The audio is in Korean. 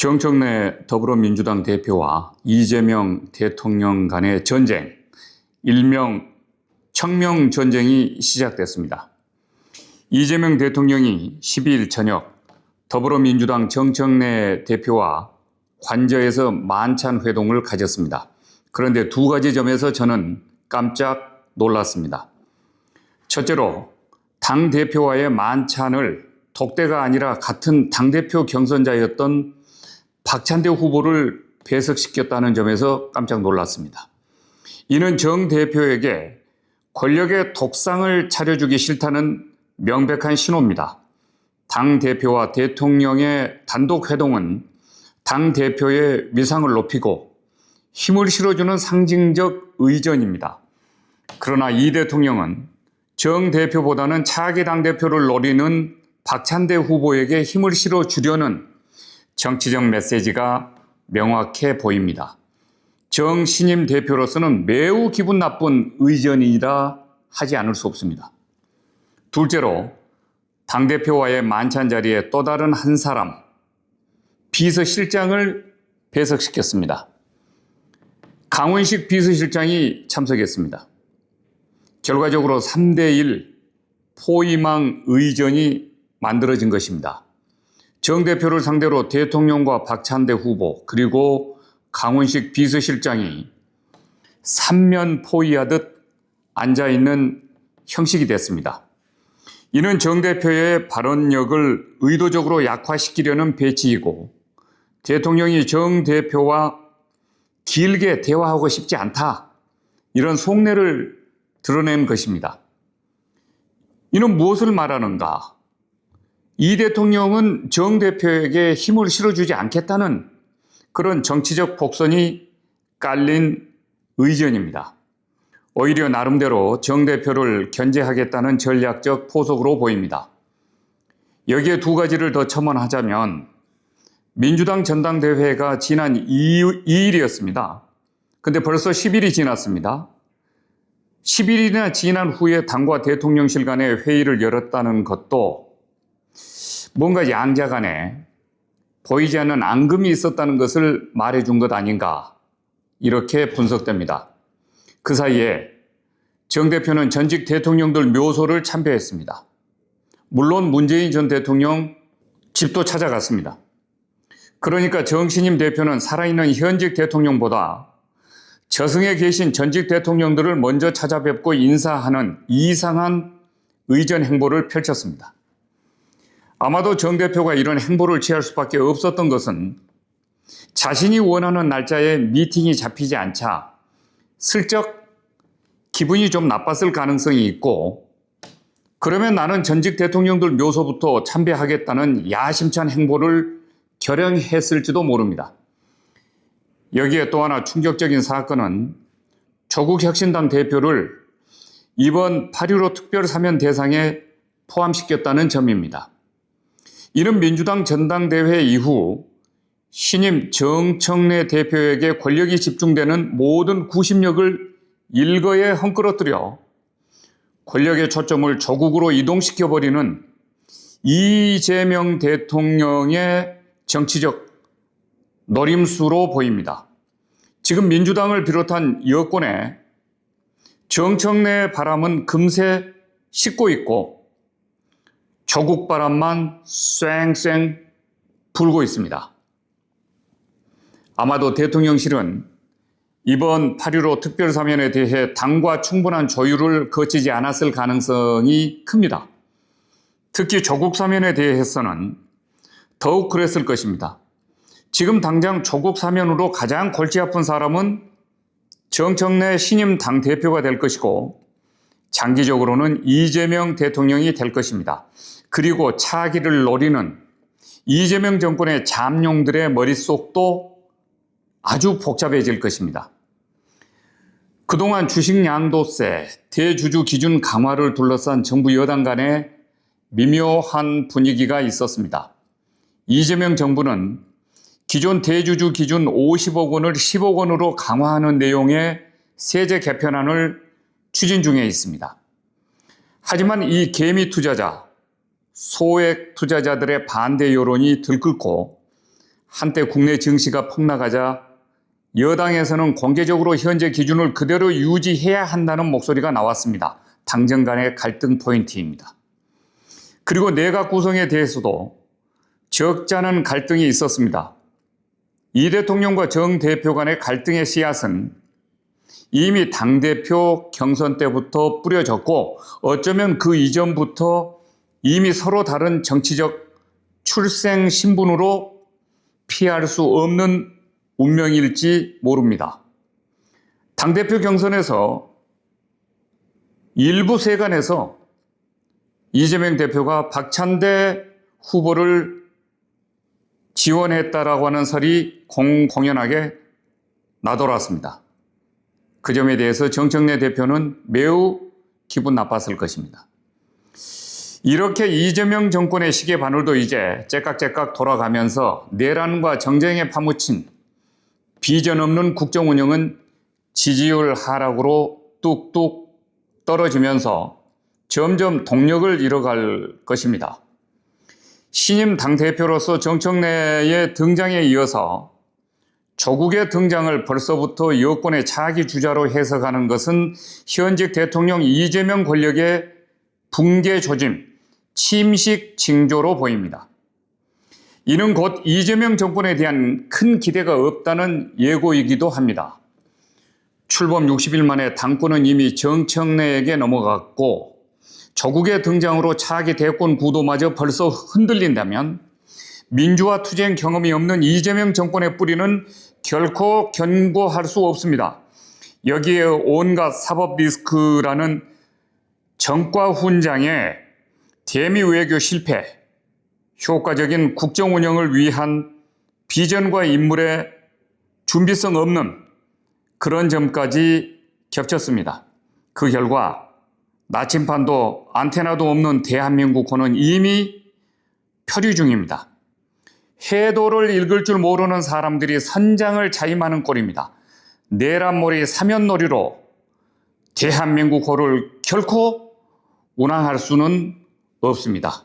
정청래 더불어민주당 대표와 이재명 대통령 간의 전쟁, 일명 청명 전쟁이 시작됐습니다. 이재명 대통령이 12일 저녁 더불어민주당 정청래 대표와 관저에서 만찬 회동을 가졌습니다. 그런데 두 가지 점에서 저는 깜짝 놀랐습니다. 첫째로 당대표와의 만찬을 독대가 아니라 같은 당대표 경선자였던 박찬대 후보를 배석시켰다는 점에서 깜짝 놀랐습니다. 이는 정 대표에게 권력의 독상을 차려주기 싫다는 명백한 신호입니다. 당 대표와 대통령의 단독 회동은 당 대표의 위상을 높이고 힘을 실어주는 상징적 의전입니다. 그러나 이 대통령은 정 대표보다는 차기 당 대표를 노리는 박찬대 후보에게 힘을 실어주려는 정치적 메시지가 명확해 보입니다. 정 신임 대표로서는 매우 기분 나쁜 의전이라 하지 않을 수 없습니다. 둘째로 당대표와의 만찬 자리에 또 다른 한 사람, 비서실장을 배석시켰습니다. 강원식 비서실장이 참석했습니다. 결과적으로 3대1 포위망 의전이 만들어진 것입니다. 정 대표를 상대로 대통령과 박찬대 후보 그리고 강원식 비서실장이 삼면 포위하듯 앉아있는 형식이 됐습니다. 이는 정 대표의 발언력을 의도적으로 약화시키려는 배치이고 대통령이 정 대표와 길게 대화하고 싶지 않다, 이런 속내를 드러낸 것입니다. 이는 무엇을 말하는가? 이 대통령은 정 대표에게 힘을 실어주지 않겠다는 그런 정치적 복선이 깔린 의전입니다. 오히려 나름대로 정 대표를 견제하겠다는 전략적 포석으로 보입니다. 여기에 두 가지를 더 첨언하자면 민주당 전당대회가 지난 2일이었습니다. 근데 벌써 10일이 지났습니다. 10일이나 지난 후에 당과 대통령실 간의 회의를 열었다는 것도 뭔가 양자 간에 보이지 않는 앙금이 있었다는 것을 말해준 것 아닌가, 이렇게 분석됩니다. 그 사이에 정 대표는 전직 대통령들 묘소를 참배했습니다. 물론 문재인 전 대통령 집도 찾아갔습니다. 그러니까 정 신임 대표는 살아있는 현직 대통령보다 저승에 계신 전직 대통령들을 먼저 찾아뵙고 인사하는 이상한 의전 행보를 펼쳤습니다. 아마도 정 대표가 이런 행보를 취할 수밖에 없었던 것은 자신이 원하는 날짜에 미팅이 잡히지 않자 슬쩍 기분이 좀 나빴을 가능성이 있고, 그러면 나는 전직 대통령들 묘소부터 참배하겠다는 야심찬 행보를 결행했을지도 모릅니다. 여기에 또 하나 충격적인 사건은 조국 혁신당 대표를 이번 8.15 특별사면 대상에 포함시켰다는 점입니다. 이는 민주당 전당대회 이후 신임 정청래 대표에게 권력이 집중되는 모든 구심력을 일거에 헝클어뜨려 권력의 초점을 조국으로 이동시켜버리는 이재명 대통령의 정치적 노림수로 보입니다. 지금 민주당을 비롯한 여권의 정청래 바람은 금세 식고 있고 조국 바람만 쌩쌩 불고 있습니다. 아마도 대통령실은 이번 8.15 특별사면에 대해 당과 충분한 조율을 거치지 않았을 가능성이 큽니다. 특히 조국 사면에 대해서는 더욱 그랬을 것입니다. 지금 당장 조국 사면으로 가장 골치 아픈 사람은 정청래 신임 당대표가 될 것이고 장기적으로는 이재명 대통령이 될 것입니다. 그리고 차기를 노리는 이재명 정권의 잠룡들의 머릿속도 아주 복잡해질 것입니다. 그동안 주식 양도세, 대주주 기준 강화를 둘러싼 정부 여당 간의 미묘한 분위기가 있었습니다. 이재명 정부는 기존 대주주 기준 50억 원을 10억 원으로 강화하는 내용의 세제 개편안을 추진 중에 있습니다. 하지만 이 개미 투자자, 소액 투자자들의 반대 여론이 들끓고 한때 국내 증시가 폭락하자 여당에서는 공개적으로 현재 기준을 그대로 유지해야 한다는 목소리가 나왔습니다. 당정 간의 갈등 포인트입니다. 그리고 내각 구성에 대해서도 적잖은 갈등이 있었습니다. 이 대통령과 정 대표 간의 갈등의 씨앗은 이미 당대표 경선 때부터 뿌려졌고 어쩌면 그 이전부터 이미 서로 다른 정치적 출생 신분으로 피할 수 없는 운명일지 모릅니다. 당대표 경선에서 일부 세간에서 이재명 대표가 박찬대 후보를 지원했다라고 하는 설이 공공연하게 나돌았습니다. 그 점에 대해서 정청래 대표는 매우 기분 나빴을 것입니다. 이렇게 이재명 정권의 시계 바늘도 이제 째깍째깍 돌아가면서 내란과 정쟁에 파묻힌 비전 없는 국정 운영은 지지율 하락으로 뚝뚝 떨어지면서 점점 동력을 잃어갈 것입니다. 신임 당대표로서 정청래의 등장에 이어서 조국의 등장을 벌써부터 여권의 차기 주자로 해석하는 것은 현직 대통령 이재명 권력의 붕괴 조짐, 침식 징조로 보입니다. 이는 곧 이재명 정권에 대한 큰 기대가 없다는 예고이기도 합니다. 출범 60일 만에 당권은 이미 정청래에게 넘어갔고 조국의 등장으로 차기 대권 구도마저 벌써 흔들린다면 민주화 투쟁 경험이 없는 이재명 정권의 뿌리는 결코 견고할 수 없습니다. 여기에 온갖 사법 리스크라는 정과 훈장에 대미 외교 실패, 효과적인 국정 운영을 위한 비전과 인물의 준비성 없는 그런 점까지 겹쳤습니다. 그 결과 나침반도 안테나도 없는 대한민국호는 이미 표류 중입니다. 해도를 읽을 줄 모르는 사람들이 선장을 자임하는 꼴입니다. 내란몰이 사면놀이로 대한민국호를 결코 운항할 수는 없습니다.